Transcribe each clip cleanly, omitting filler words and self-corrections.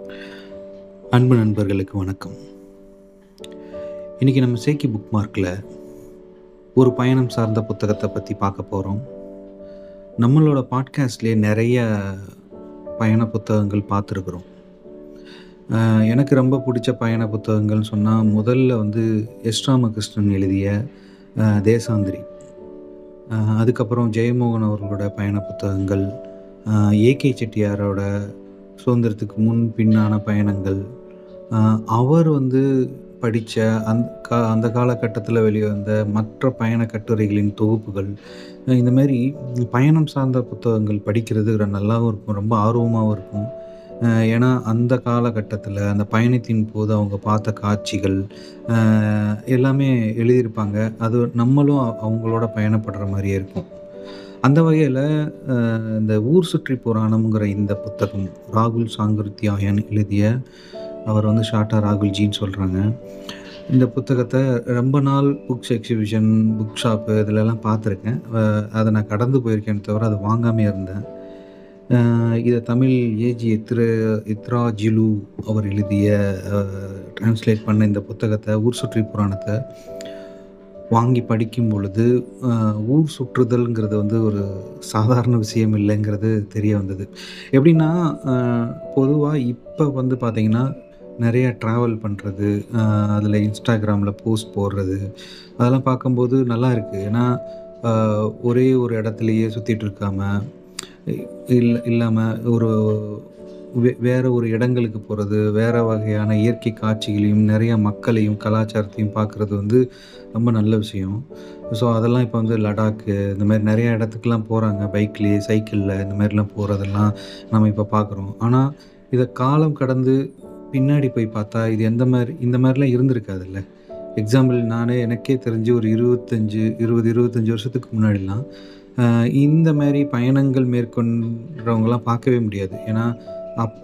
அன்பு நண்பர்களுக்கு வணக்கம். இன்றைக்கி நம்ம சேக்கி புக் மார்க்கில் ஒரு பயணம் சார்ந்த புத்தகத்தை பற்றி பார்க்க போகிறோம். நம்மளோட பாட்காஸ்ட்லேயே நிறைய பயண புத்தகங்கள் பார்த்துருக்குறோம். எனக்கு ரொம்ப பிடிச்ச பயண புத்தகங்கள்னு சொன்னால் முதல்ல எஸ் ராமகிருஷ்ணன் எழுதிய தேசாந்திரி, அதுக்கப்புறம் ஜெயமோகன் அவர்களோட பயண புத்தகங்கள், ஏகே செட்டியாரோட சுதந்திரத்துக்கு முன் பின்னான பயணங்கள், அவர் படித்த அந்த காலகட்டத்தில் வெளிவந்த மற்ற பயண கட்டுரைகளின் தொகுப்புகள், இந்த மாதிரி பயணம் சார்ந்த புத்தகங்கள் படிக்கிறது நல்லாவும் இருக்கும், ரொம்ப ஆர்வமாகவும் இருக்கும். ஏன்னா அந்த காலகட்டத்தில் அந்த பயணத்தின் போது அவங்க பார்த்த காட்சிகள் எல்லாமே எழுதியிருப்பாங்க. அது நம்மளும் அவங்களோட பயணப்படுற மாதிரியே இருக்கும். அந்த வகையில் இந்த ஊர் சுற்றி புராணம்ங்கிற இந்த புத்தகம் ராகுல் சாங்கிருத்தியாயன் எழுதிய, அவர் ஷார்ட்டாக ராகுல்ஜின்னு சொல்கிறாங்க. இந்த புத்தகத்தை ரொம்ப நாள் புக்ஸ் எக்ஸிபிஷன், புக் ஷாப்பு இதிலெல்லாம் பார்த்துருக்கேன். அதை நான் கடந்து போயிருக்கேன் தவிர அதை வாங்காமே இருந்தேன். இதை தமிழ் ஏஜி இத்ராஜிலு அவர் எழுதிய டிரான்ஸ்லேட் பண்ண இந்த புத்தகத்தை, ஊர் சுற்றி புராணத்தை வாங்கி படிக்கும் பொழுது ஊர் சுற்றுதல்ங்கிறது ஒரு சாதாரண விஷயம் இல்லைங்கிறது தெரிய வந்தது. எப்படின்னா, பொதுவாக இப்போ பார்த்திங்கன்னா நிறைய ட்ராவல் பண்ணுறது, அதில் இன்ஸ்டாகிராமில் போஸ்ட் போடுறது, அதெல்லாம் பார்க்கும்போது நல்லா இருக்குது. ஏன்னா ஒரே ஒரு இடத்துலையே சுற்றிட்டு இருக்காமல் இல்லாமல் ஒரு வேறு ஒரு இடங்களுக்கு போகிறது, வேறு வகையான இயற்கை காட்சிகளையும் நிறையா மக்களையும் கலாச்சாரத்தையும் பார்க்குறது ரொம்ப நல்ல விஷயம். ஸோ அதெல்லாம் இப்போ லடாக்கு இந்த மாதிரி நிறையா இடத்துக்குலாம் போகிறாங்க, பைக்லேயே சைக்கிளில் இந்த மாதிரிலாம் போகிறதெல்லாம் நம்ம இப்போ பார்க்குறோம். ஆனால் இதை காலம் கடந்து பின்னாடி போய் பார்த்தா இது இந்த மாதிரிலாம் இருந்திருக்காதுல்ல. எக்ஸாம்பிள், எனக்கே தெரிஞ்சு ஒரு 25 வருஷத்துக்கு முன்னாடிலாம் இந்த மாதிரி பயணங்கள் மேற்கொண்டவங்களாம் பார்க்கவே முடியாது. ஏன்னா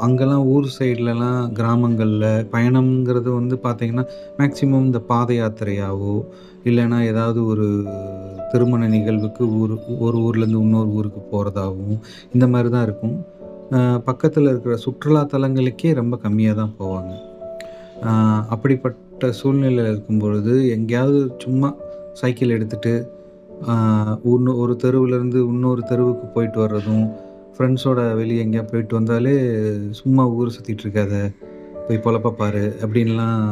அங்கெல்லாம் ஊர் சைட்லலாம் கிராமங்களில் பயணம்ங்கிறது பார்த்திங்கன்னா மேக்சிமம் இந்த பாத யாத்திரையாவோ இல்லைன்னா ஏதாவது ஒரு திருமண நிகழ்வுக்கு ஒரு ஊர்லேருந்து இன்னொரு ஊருக்கு போகிறதாகவும் இந்த மாதிரி தான் இருக்கும். பக்கத்தில் இருக்கிற சுற்றுலா தலங்களுக்கே ரொம்ப கம்மியாக தான் போவாங்க. அப்படிப்பட்ட சூழ்நிலையில் இருக்கும்பொழுது எங்கேயாவது சும்மா சைக்கிள் எடுத்துகிட்டு ஒரு தெருவிலேருந்து இன்னொரு தெருவுக்கு போயிட்டு வர்றதும், ஃப்ரெண்ட்ஸோட வெளியே எங்கேயா போயிட்டு வந்தாலே சும்மா ஊர் சுற்றிட்டு இருக்காத, போய் பொழப்ப பாரு அப்படின்லாம்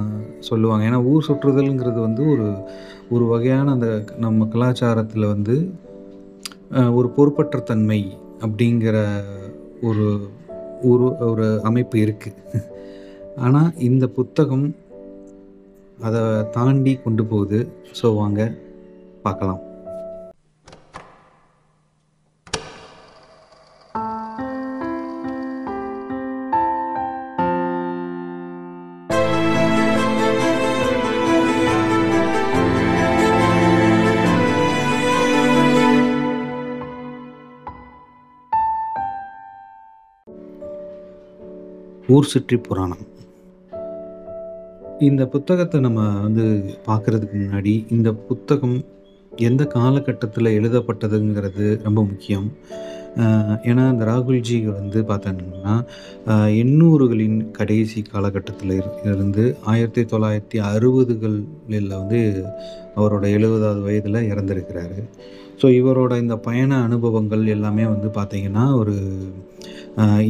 சொல்லுவாங்க. ஏன்னா ஊர் சுற்றுதல்ங்கிறது ஒரு வகையான அந்த நம்ம கலாச்சாரத்தில் ஒரு பொறுப்பற்ற தன்மை அப்படிங்கிற ஒரு ஒரு அமைப்பு இருக்குது. ஆனால் இந்த புத்தகம் அதை தாண்டி கொண்டு போகுது. ஸோ வாங்க பார்க்கலாம். ஊர் சுற்றி புராணம். இந்த புத்தகத்தை நம்ம பார்க்குறதுக்கு முன்னாடி இந்த புத்தகம் எந்த காலகட்டத்தில் எழுதப்பட்டதுங்கிறது ரொம்ப முக்கியம். ஏன்னா இந்த ராகுல்ஜி பார்த்தோன்னா 800களின் கடைசி காலகட்டத்தில் இருந்து 1960களில் அவரோட 70வது வயதில் இறந்திருக்கிறாரு. ஸோ இவரோட இந்த பயண அனுபவங்கள் எல்லாமே பார்த்திங்கன்னா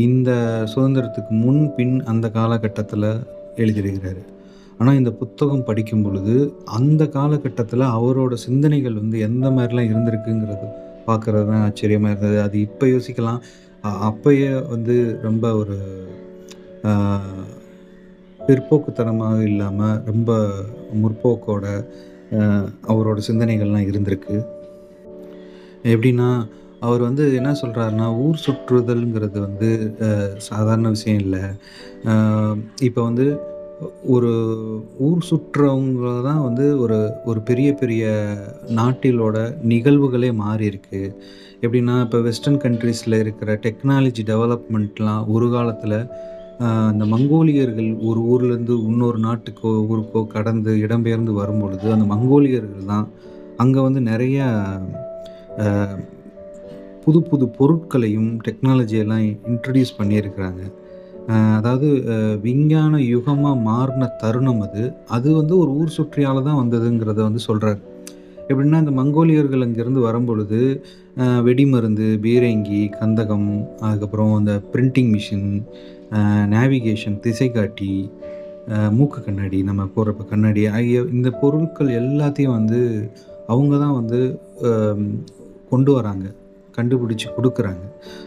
இந்த சுதந்திரத்துக்கு முன் பின் அந்த காலகட்டத்தில் எழுதியிருக்கிறாரு. ஆனால் இந்த புத்தகம் படிக்கும் பொழுது அந்த காலகட்டத்தில் அவரோட சிந்தனைகள் எந்த மாதிரிலாம் இருந்திருக்குங்கிறது பார்க்குறது தான் ஆச்சரியமாக இருந்தது. அது இப்போ யோசிக்கலாம், அப்போயே ரொம்ப ஒரு பிற்போக்குத்தனமாக இல்லாமல் ரொம்ப முற்போக்கோட அவரோட சிந்தனைகள்லாம் இருந்திருக்கு. எப்படின்னா, அவர் என்ன சொல்கிறாருன்னா, ஊர் சுற்றுதல்ங்கிறது சாதாரண விஷயம் இல்லை. இப்போ ஒரு ஊர் சுற்றுறவங்க தான் ஒரு பெரிய பெரிய நாட்டிலோட நிகழ்வுகளே மாறி இருக்கு. எப்படின்னா, இப்போ வெஸ்டர்ன் கண்ட்ரீஸில் இருக்கிற டெக்னாலஜி டெவலப்மெண்ட்லாம் ஒரு காலத்தில் அந்த மங்கோலியர்கள் ஒரு ஊர்லேருந்து இன்னொரு நாட்டுக்கோ ஊருக்கோ கடந்து இடம்பெயர்ந்து வரும்பொழுது அந்த மங்கோலியர்கள் தான் அங்கே நிறையா புது புது பொருட்களையும் டெக்னாலஜியெல்லாம் இன்ட்ரடியூஸ் பண்ணியிருக்கிறாங்க. அதாவது விஞ்ஞான யுகமா மாறுன தருணம் அது. அது வந்து ஒரு ஊர் சுற்றியால தான் வந்ததுங்கிறத வந்து சொல்றாரு. எப்படின்னா, இந்த மங்கோலியர்கள் அங்கேருந்து வரும்பொழுது, வெடிமருந்து, பீரங்கி, கந்தகம், அதுக்கப்புறம் அந்த பிரிண்டிங் மிஷின், நேவிகேஷன், திசைக்காட்டி, மூக்கு கண்ணாடி, நம்ம போடுறப்ப கண்ணாடி ஆகிய இந்த பொருட்கள் எல்லாத்தையும் வந்து அவங்க தான் வந்து அம் கொண்டு வராங்க. கண்டுபிடிச்சு குடுக்குறாங்க.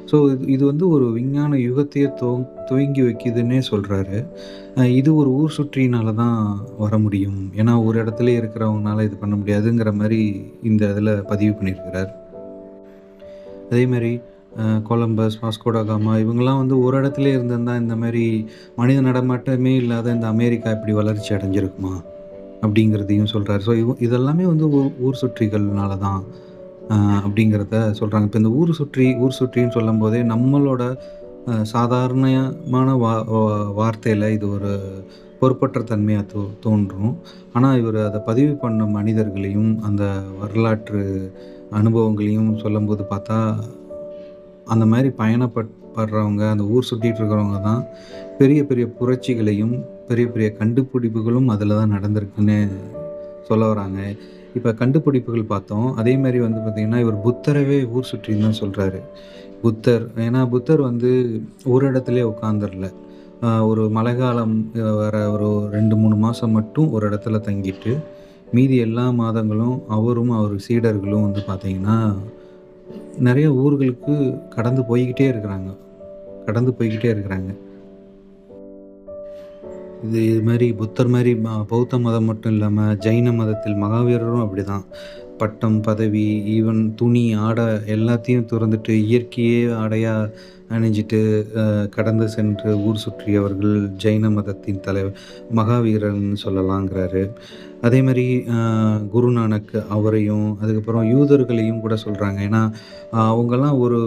ஸோ இது வந்து ஒரு விஞ்ஞான யுகத்தையே துவங்கி வைக்குதுன்னே சொல்றாரு. இது ஒரு ஊர் சுற்றினால தான் வர முடியும். ஏன்னா, ஒரு இடத்துலயே இருக்கிறவங்கனால இது பண்ண முடியாதுங்கிற மாரி இந்த இதில பதிவு பண்ணியிருக்கிறார். அதேமாரி கொலம்பஸ், வாஸ்கோட காமா இவங்கலாம் வந்து ஒரு இடத்துலயே இருந்திருந்தா இந்த மாரி மனித நடமாட்டமே இல்லாத இந்த அமெரிக்கா இப்படி வளர்ச்சி அடைஞ்சிருக்குமா? அப்படிங்கிறதையும் சொல்றாரு. ஸோ இதெல்லாமே வந்து ஊர் சுற்றிகள்னால தான் அ அப்படிங்கிறத சொல்றாங்க. இப்ப இந்த ஊர் சுற்றின்னு சொல்லும்போதே நம்மளோட சாதாரணமான வார்த்தையில இது ஒரு பொறுப்பற்ற தன்மையா தோன்றும். ஆனா, இவரு அத பதிவு பண்ண மனிதர்களையும், அந்த வரலாற்று அனுபவங்களையும் சொல்லும்போது பார்த்தா, அந்த மாரி படுறவங்க, அந்த ஊர் சுத்திட்டு இருக்கிறவங்க தான் பெரிய பெரிய புரட்சிகளையும், பெரிய பெரிய கண்டுபிடிப்புகளும் அதில தான் நடந்திருக்குன்னு சொல்ல வராங்க. இப்ப கண்டுபிடிப்புகள் பார்த்தோம். அதே மாரி வந்து பார்த்தீங்கன்னா, இவர் புத்தரவே ஊர் சுற்றின்னு தான் சொல்றாரு. ஏன்னா புத்தர் வந்து ஒரு இடத்திலேயே உட்கார்ந்துரல. ஒரு மழைக்காலம் வர ஒரு 2, 3 மாசம் மட்டும் ஒரு இடத்துல தங்கிட்டு, மீதி எல்லா மாதங்களும் அவரும், அவர் சீடர்களும் வந்து பார்த்தீங்கன்னா, நெறைய ஊர்களுக்கு கடந்து போய்க்கிட்டே இருக்கிறாங்க. கடந்து போய்க்கிட்டே இருக்கிறாங்க. இது மாரி புத்தர் மாரி பௌத்த மதம் மட்டும் இல்லாம, ஜைன மதத்தில் மகாவீரரும் அப்படிதான். பட்டம், பதவி, ஈவன் துணி, ஆடை எல்லாத்தையும் துறந்துட்டு, இயற்கையே ஆடையா அணிஞ்சிட்டு, கடந்து சென்று ஊர் சுற்றியவர்கள் ஜைன மதத்தின் தலைவர் மகாவீரர்ன்னு சொல்லலாங்கிறாரு. அதேமாரி குருநானக் அவரையும், அதுக்கப்புறம் யூதர்களையும் கூட சொல்றாங்க. ஏன்னா, அவங்கலாம் ஒரு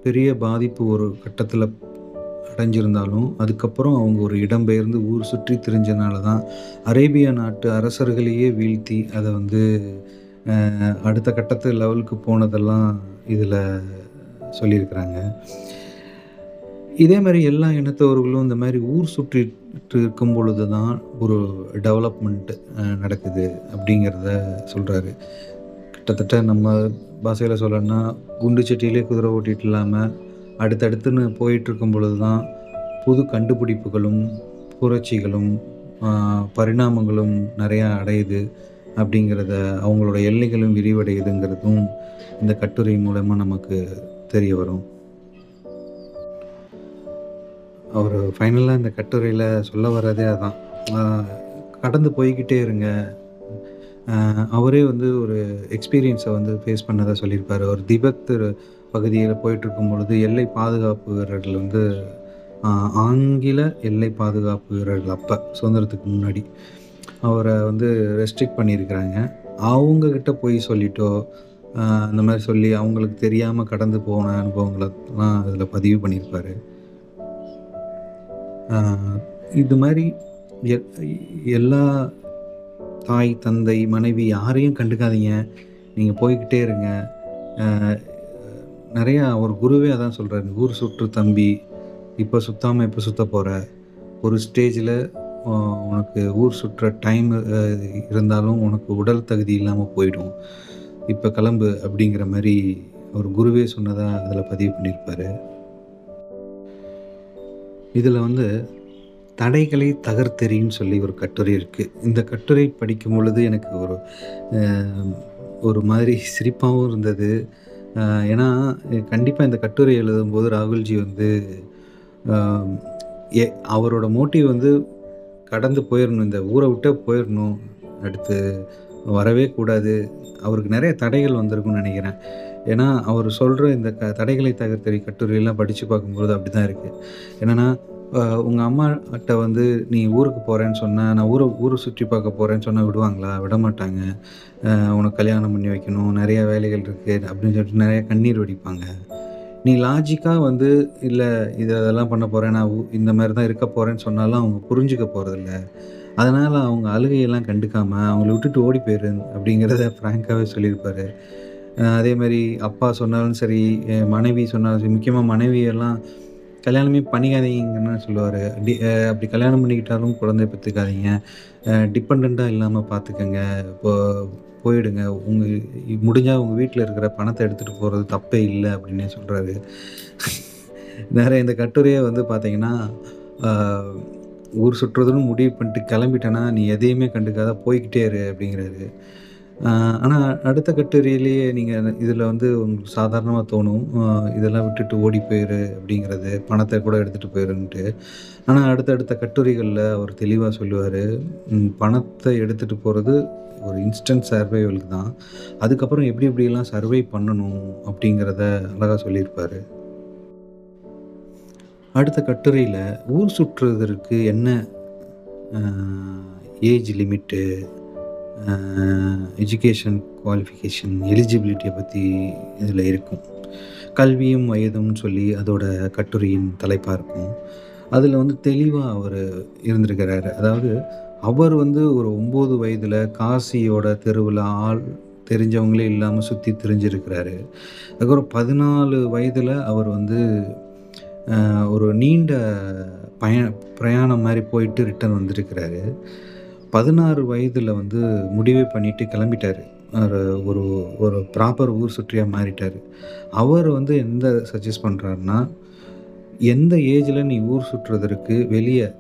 பெரிய பாதிப்பு ஒரு கட்டத்தில அடைஞ்சிருந்தாலும், அதுக்கப்புறம் அவங்க ஒரு இடம்பெயர்ந்து ஊர் சுற்றி திரிஞ்சனால தான், அரேபிய நாட்டு அரசர்களையே வீழ்த்தி, அத வந்து அடுத்த கட்டத்து லெவலுக்கு போனதெல்லாம் இதில சொல்லியிருக்கிறாங்க. இதே மாரி எல்லா இனத்தவர்களும் இந்த மாரி ஊர் சுற்றிட்டு இருக்கும் பொழுது தான் ஒரு டெவலப்மெண்ட் நடக்குது அப்படிங்கிறத சொல்றாரு. கிட்டத்தட்ட நம்ம பாஷையில சொல்லணும்னா, குண்டு சட்டியிலே குதிரை ஓட்டிட்டு இல்லாம, அடுத்தடுத்துன்னு போயிட்டுருக்கும் பொழுது தான் புது கண்டுபிடிப்புகளும், புரட்சிகளும், ஆ பரிணாமங்களும் நெறையா அடையுது அப்படிங்கிறத அவங்களோட எல்லைகளும் விரிவடையுதுங்கிறதும் இந்த கட்டுரை மூலமா நமக்கு தெரிய வரும். அவரு ஃபைனலா இந்த கட்டுரையில சொல்ல வர்றதே அதான். ஆ கடந்து போய்க்கிட்டே இருங்க. அவரே வந்து ஒரு எக்ஸ்பீரியன்ஸ வந்து ஃபேஸ் பண்ணதா சொல்லியிருப்பாரு. ஒரு திபெத் பகுதியில போயிட்டுருக்கும் பொழுது எல்லை பாதுகாப்பு வீரர்கள் வந்து ஆ ஆங்கில எல்லை பாதுகாப்பு வீரர்கள் அப்ப சுதந்திரத்துக்கு முன்னாடி. அவர வந்து ரெஸ்ட்ரிக்ட் பண்ணியிருக்கிறாங்க. அவங்க கிட்ட போய் சொல்லிட்டோ, இந்த மாரி சொல்லி அவங்களுக்கு தெரியாம கடந்து போன அனுபவங்களலாம் அதில பதிவு பண்ணியிருப்பாரு. ஆ இது மாரி எ எல்லா தாய், தந்தை, மனைவி யாரையும் கண்டுக்காதீங்க. நீங்க போய்க்கிட்டே இருங்க. அ நெறையா ஒரு குருவே அதான் சொல்றாரு. "ஊர் சுற்று தம்பி. இப்ப சுத்தாம எப்ப சுத்த போற? ஒரு ஸ்டேஜ்ல அ உனக்கு ஊர் சுற்ற டைம் இருந்தாலும் உனக்கு உடல் தகுதி இல்லாம போயிடும். இப்ப கிளம்பு." அப்படிங்கிற மாரி ஒரு குருவே சொன்னதா அதில பதிவு பண்ணியிருப்பாரு. இதில வந்து "தடைகளை தகர்த்தெறின்னு" சொல்லி ஒரு கட்டுரை இருக்கு. இந்த கட்டுரை படிக்கும் பொழுது எனக்கு அ ஒரு மாதிரி சிரிப்பாவும் இருந்தது. அ ஏன்னா, கண்டிப்பா இந்த கட்டுரை எழுதும்போது ராகுல்ஜி வந்து அ எ அவரோட மோட்டிவ் வந்து கடந்து போயிரணும். இந்த ஊர விட்டே போயிரணும். அடுத்து வரவே கூடாது. அவருக்கு நெறைய தடைகள் வந்திருக்கும்னு நெனைக்கிறேன். ஏன்னா, அவரு சொல்ற இந்த தடைகளை தகர்த்தெறி கட்டுரையெல்லாம் படிச்சு பார்க்கும்பொழுது அப்படிதான் இருக்கு. என்னன்னா, அ உங்க அம்மாட்ட வந்து நீ ஊருக்கு போறேன்னு சொன்னா, நான் ஊர சுற்றி பார்க்க போறேன்னு சொன்னா விடுவாங்களா? விடமாட்டாங்க. உனக்கு கல்யாணம் பண்ணி வைக்கணும், நெறைய வேலைகள் இருக்கு அப்படின்னு சொல்லிட்டு நெறைய கண்ணீர் வடிப்பாங்க. நீ லாஜிக்கா வந்து இல்ல இதெல்லாம் பண்ண போறேன், நான் இந்த மாரி தான் இருக்க போறேன்னு சொன்னாலும் அவங்க புரிஞ்சுக்க போறதில்ல. அதனால அவங்க அழுகையெல்லாம் கண்டுக்காம அவங்கள விட்டுட்டு ஓடி போயிரு அப்படிங்கிறத ஃப்ராங்காவே சொல்லியிருப்பாரு. அதே மாரி அப்பா சொன்னாலும் சரி, என் மனைவி சொன்னாலும் சரி, முக்கியமா மனைவியெல்லாம் கல்யாணமே பண்ணிக்காதீங்கன்னு சொல்லுவாரு. அப்படி கல்யாணம் பண்ணிக்கிட்டாலும் குழந்தை பெத்துக்காதீங்க. டிபெண்டன்ட்டா இல்லாம பார்த்துக்கங்க. இப்போ போயிடுங்க. முடிஞ்சா உங்க வீட்ல இருக்கிற பணத்த எடுத்துட்டு போறது தப்பே இல்ல அப்படின்னே சொல்றாரு. நெறைய இந்த கட்டுரையே வந்து பார்த்தீங்கன்னா, ஆ ஊர் சுற்றுறதுன்னு முடிவு பண்ணிட்டு கிளம்பிட்டேன்னா, நீ எதையுமே கண்டுக்காத போய்க்கிட்டே இரு அப்படிங்கிறாரு. ஆ ஆனா அடுத்த கட்டுரையிலேயே நீங்க இதில வந்து உங்களுக்கு சாதாரணமா தோணும். இதெல்லாம் விட்டுட்டு ஓடி போயிரு அப்படிங்கிறது, பணத்த கூட எடுத்துட்டு போயிருன்ட்டு. ஆனா அடுத்தடுத்த கட்டுரைகள்ல அவர் தெளிவா சொல்லுவாரு, பணத்த எடுத்துட்டு போறது ஒரு இன்ஸ்டன்ட் சர்வைவலுக்கு தான். அதுக்கப்புறம் எப்படி எப்படிலாம் சர்வை பண்ணணும் அப்படிங்கிறத அழகா சொல்லியிருப்பாரு. அடுத்த கட்டுரையில ஊர் சுற்றுவதற்கு என்ன அ ஏஜ் லிமிட்டு, அ எஜுகேஷன் குவாலிஃபிகேஷன், எலிஜிபிலிட்டிய பத்தி இதில இருக்கும். கல்வியும் வயதும்னு சொல்லி அதோட கட்டுரையின் தலைப்பா இருக்கும். அதில வந்து தெளிவா அவரு இருந்திருக்கிறாரு. அதாவது அவர் வந்து ஒரு 9 வயதில காசியோட தெருவுல ஆள் தெரிஞ்சவங்களே இல்லாம சுத்தி திரிஞ்சிருக்கிறாரு. அதுக்கப்புறம் 14 வயதில அவர் வந்து ஒரு நீண்ட பய பிரயாணம் மாரி போயிட்டு ரிட்டர்ன் வந்திருக்கிறாரு. 16 வயதில வந்து முடிவே பண்ணிட்டு கிளம்பிட்டாரு. ஒரு ஒரு ஒரு ப்ராப்பர் ஊர் சுற்றியா மாறிட்டாரு. அவர் வந்து எந்த சஜெஸ்ட் பண்றாருன்னா, எந்த ஏஜ்ல நீ ஊர் சுற்றுவதற்கு வெளிய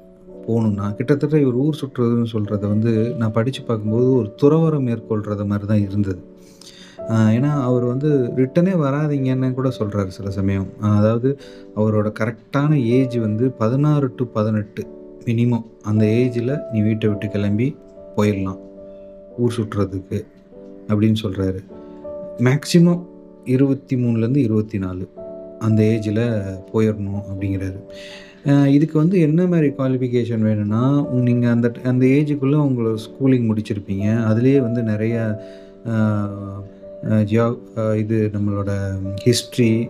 போணும்னா, கிட்டத்தட்ட இவர் ஊர் சுற்றுறதுன்னு சொல்றத வந்து நான் படிச்சு பார்க்கும்போது ஒரு துறவறம் மேற்கொள்றது மாரி தான் இருந்தது. ஏன்னா, அவர் வந்து ரிட்டர்னே வராதீங்கன்னு கூட சொல்றாரு சில சமயம். அதாவது அவரோட கரெக்ட்டான ஏஜ் வந்து 16 டூ 18 மினிமம். அந்த ஏஜ்ல நீ வீட்ட விட்டு கிளம்பி போயிரலாம். ஊர் சுற்றுறதுக்கு அப்படின்னு சொல்றாரு. மேக்ஸிமம் 23லருந்து 24 அந்த ஏஜ்ல போயிரணும் அப்படிங்கிறாரு. இதுக்கு வந்து என்ன மாரி குவாலிஃபிகேஷன் வேணும்னா, நீங்க அந்த அந்த ஏஜுக்குள்ள உங்களோட ஸ்கூலிங் முடிச்சிருப்பீங்க. அதிலேயே வந்து நெறைய அ ஜியா இது நம்மளோட ஹிஸ்ட்ரி,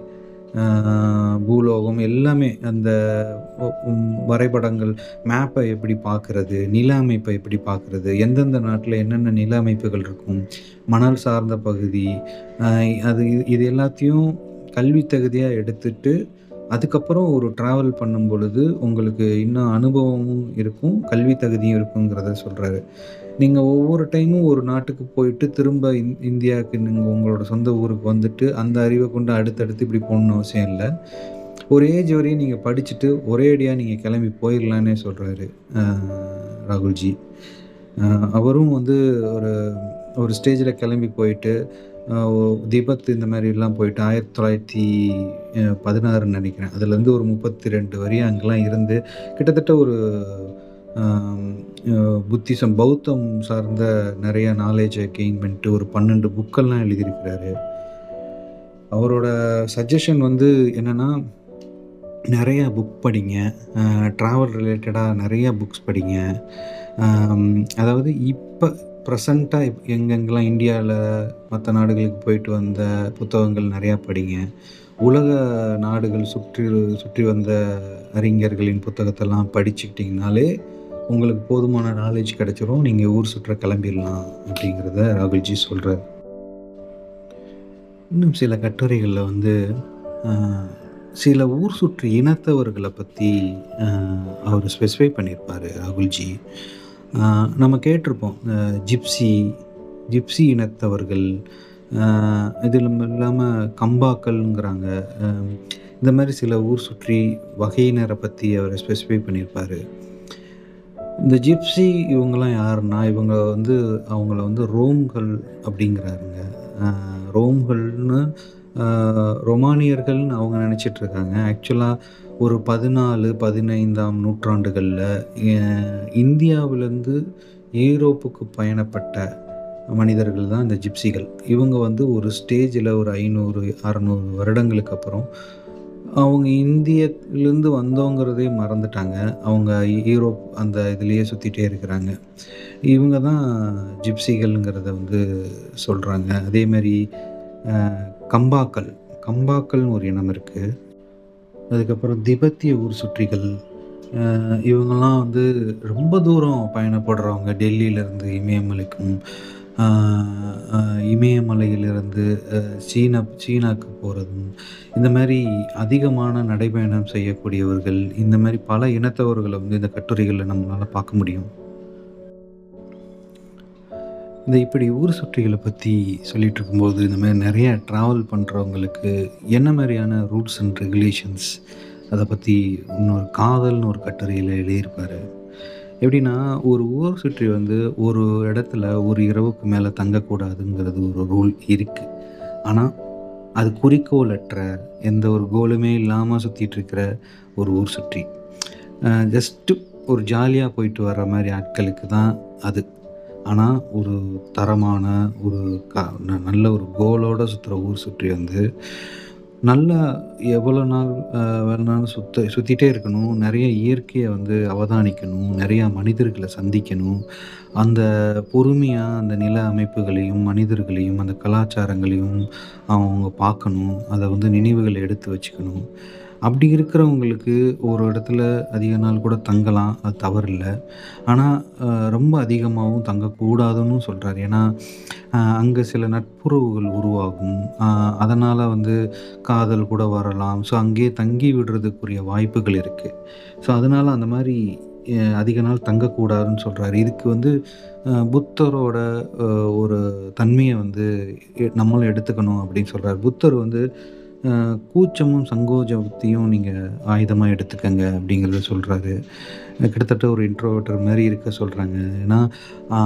அ பூலோகம் எல்லாமே அந்த வரைபடங்கள், மேப்ப எப்படி பார்க்குறது, நில அமைப்ப எப்படி பார்க்குறது, எந்தெந்த நாட்ல என்னென்ன நில அமைப்புகள் இருக்கும், மணல் சார்ந்த பகுதி, அ அது இது எல்லாத்தையும் கல்வி தகுதியா எடுத்துட்டு, அதுக்கப்புறம் ஒரு ட்ராவல் பண்ணும்பொழுது, உங்களுக்கு இன்னும் அனுபவமும் இருக்கும், கல்வி தகுதியும் இருக்குங்கிறத சொல்றாரு. நீங்க ஒவ்வொரு டைமும் ஒரு நாட்டுக்கு போயிட்டு, திரும்ப இந்தியாவுக்கு நீங்க உங்களோட சொந்த ஊருக்கு வந்துட்டு, அந்த அறிவ கொண்டு அடுத்தடுத்து இப்படி போகணும்னு அவசியம் இல்ல. ஒரு ஏஜ் வரையும் நீங்க படிச்சுட்டு, ஒரே அடியா நீங்க கிளம்பி போயிரலான்னே சொல்றாரு, அ ராகுல்ஜி. அ அவரும் வந்து ஒரு ஒரு ஸ்டேஜ்ல கிளம்பி போயிட்டு, அ திபெத் இந்த மாரிலாம் போயிட்டு 1916ன்னு நெனைக்கிறேன். அதுலேருந்து ஒரு 32 வரையும் அங்கலாம் இருந்து, கிட்டத்தட்ட ஒரு அம் அ புத்திசம், பௌத்தம் சார்ந்த நெறைய நாலேட்ஜ கெயின் பண்ணிட்டு, ஒரு 12 புக்கெல்லாம் எழுதியிருக்கிறாரு. அவரோட சஜஷன் வந்து என்னன்னா, நெறைய புக் படிங்க. ட்ராவல் ரிலேட்டடா நெறைய புக்ஸ் படிங்க. அம் அதாவது இப்ப ப்ரெசென்ட்டா எங்கெங்கலாம் இந்தியால மத்த நாடுகளுக்கு போயிட்டு வந்த புத்தகங்கள் நெறையா படிங்க. உலக நாடுகள் சுற்றி சுற்றி வந்த அறிஞர்களின் புத்தகத்தெல்லாம் படிச்சுக்கிட்டீங்கனாலே, உங்களுக்கு போதுமான நாலேட்ஜ் கிடைச்சிரும். நீங்க ஊர் சுற்ற கிளம்பிடலாம் அப்படிங்கிறத ராகுல்ஜி சொல்றாரு. இன்னும் சில கட்டுரைகள்ல வந்து அ சில ஊர் சுற்று இனத்தவர்கள பத்தி அ அவரு ஸ்பெசிஃபை பண்ணியிருப்பாரு ராகுல்ஜி. அ நம்ம கேட்டிருப்போம். ஜிப்சி இனத்தவர்கள், அ இதிலும் இல்லாம கம்பாக்கள்ங்கிறாங்க. அ இந்த மாரி சில ஊர் சுற்றி வகையினர பத்தி அவரு ஸ்பெசிஃபை பண்ணியிருப்பாரு. இந்த ஜிப்சி இவங்கலாம் யாருன்னா, இவங்க வந்து அவங்கள வந்து ரோம்கள் அப்படிங்கிறாருங்க. அ ரோம்கள்னு அ ரொமானியர்கள்னு அவங்க நெனச்சிட்டு இருக்காங்க. ஆக்சுவலா ஒரு 14, 15ஆம் நூற்றாண்டுகள்ல எ இந்தியாவிலிருந்து ஈரோப்புக்கு பயணப்பட்ட மனிதர்கள் தான் இந்த ஜிப்சிகள். இவங்க வந்து ஒரு ஸ்டேஜ்ல ஒரு 500, 600 வருடங்களுக்கு அப்புறம் அவங்க இந்தியத்திலிருந்து வந்தோங்கிறதே மறந்துட்டாங்க. அவங்க ஈரோப் அந்த இதுலயே சுத்திட்டே இருக்கிறாங்க. இவங்க தான் ஜிப்சிகள்ங்கிறத வந்து சொல்றாங்க. அதே மாரி அ கம்பாக்கள், கம்பாக்கள்னு ஒரு இனம் இருக்கு. அதுக்கப்புறம் திபெத்திய ஊர் சுற்றிகள். இவங்கலாம் வந்து ரொம்ப தூரம் பயணப்படுறவங்க. டெல்லியிலேருந்து இமயமலைக்கும், ஆ அ இமயமலையிலிருந்து சீனாக்கு போறதும், இந்த மாரி அதிகமான நடைப்பயணம் செய்யக்கூடியவர்கள், இந்த மாரி பல இனத்தவர்கள வந்து இந்த கட்டுரைகள்ல நம்மளால பார்க்க முடியும். இந்த இப்படி ஊர் சுற்றிகள பத்தி சொல்லிட்டுருக்கும்போது, இந்த மாரி நெறைய ட்ராவல் பண்றவங்களுக்கு என்ன மாரியான ரூல்ஸ் அண்ட் ரெகுலேஷன்ஸ் அத பத்தி இன்னொரு காதல்னு ஒரு கட்டுரையில எழுதியிருப்பாரு. எப்படின்னா, ஒரு ஊர் சுற்றி வந்து ஒரு இடத்துல ஒரு இரவுக்கு மேல தங்கக்கூடாதுங்கிறது ஒரு ரூல் இருக்கு. ஆனா, அது குறிக்கோளற்ற எந்த ஒரு கோலுமே இல்லாம சுத்திட்டுருக்கிற ஒரு ஊர் சுற்றி. ஜஸ்ட்டு ஒரு ஜாலியா போயிட்டு வர்ற மாரி ஆட்களுக்கு தான் அது. ஆனா, ஒரு தரமான ஒரு க நல்ல ஒரு கோலோட சுத்துற ஊர் சுற்றி வந்து, நல்லா எவ்வளோ நாள் வேணாலும் சுத்திட்டே இருக்கணும். நெறைய இயற்கைய வந்து அவதானிக்கணும். நெறையா மனிதர்கள சந்திக்கணும். அந்த பொறுமையா அந்த நில அமைப்புகளையும், மனிதர்களையும், அந்த கலாச்சாரங்களையும் அவங்க பார்க்கணும். அத வந்து நினைவுகள எடுத்து வச்சுக்கணும். அப்படி இருக்கிறவங்களுக்கு ஒரு இடத்துல அதிக நாள் கூட தங்கலாம். அது தவறில்ல. ஆனா, ரொம்ப அதிகமாவும் தங்கக்கூடாதுன்னு சொல்றாரு. ஏன்னா, அங்க சில நட்புறவுகள் உருவாகும். அதனால வந்து காதல் கூட வரலாம். ஸோ, அங்கேயே தங்கி விடுறதுக்குரிய வாய்ப்புகள் இருக்கு. ஸோ, அதனால அந்த மாரி அதிக நாள் தங்கக்கூடாதுன்னு சொல்றாரு. இதுக்கு வந்து புத்தரோட அ ஒரு தன்மைய வந்து நம்மளும் எடுத்துக்கணும் அப்படின்னு சொல்றாரு. புத்தர் வந்து கூச்சமும், சங்கோஜத்தையும் நீங்க ஆயுதமா எடுத்துக்கங்க அப்படிங்கிறத சொல்றாரு. கிட்டத்தட்ட ஒரு இன்ட்ரோவர்ட்டர் மாரி இருக்க சொல்றாங்க. ஏன்னா, அ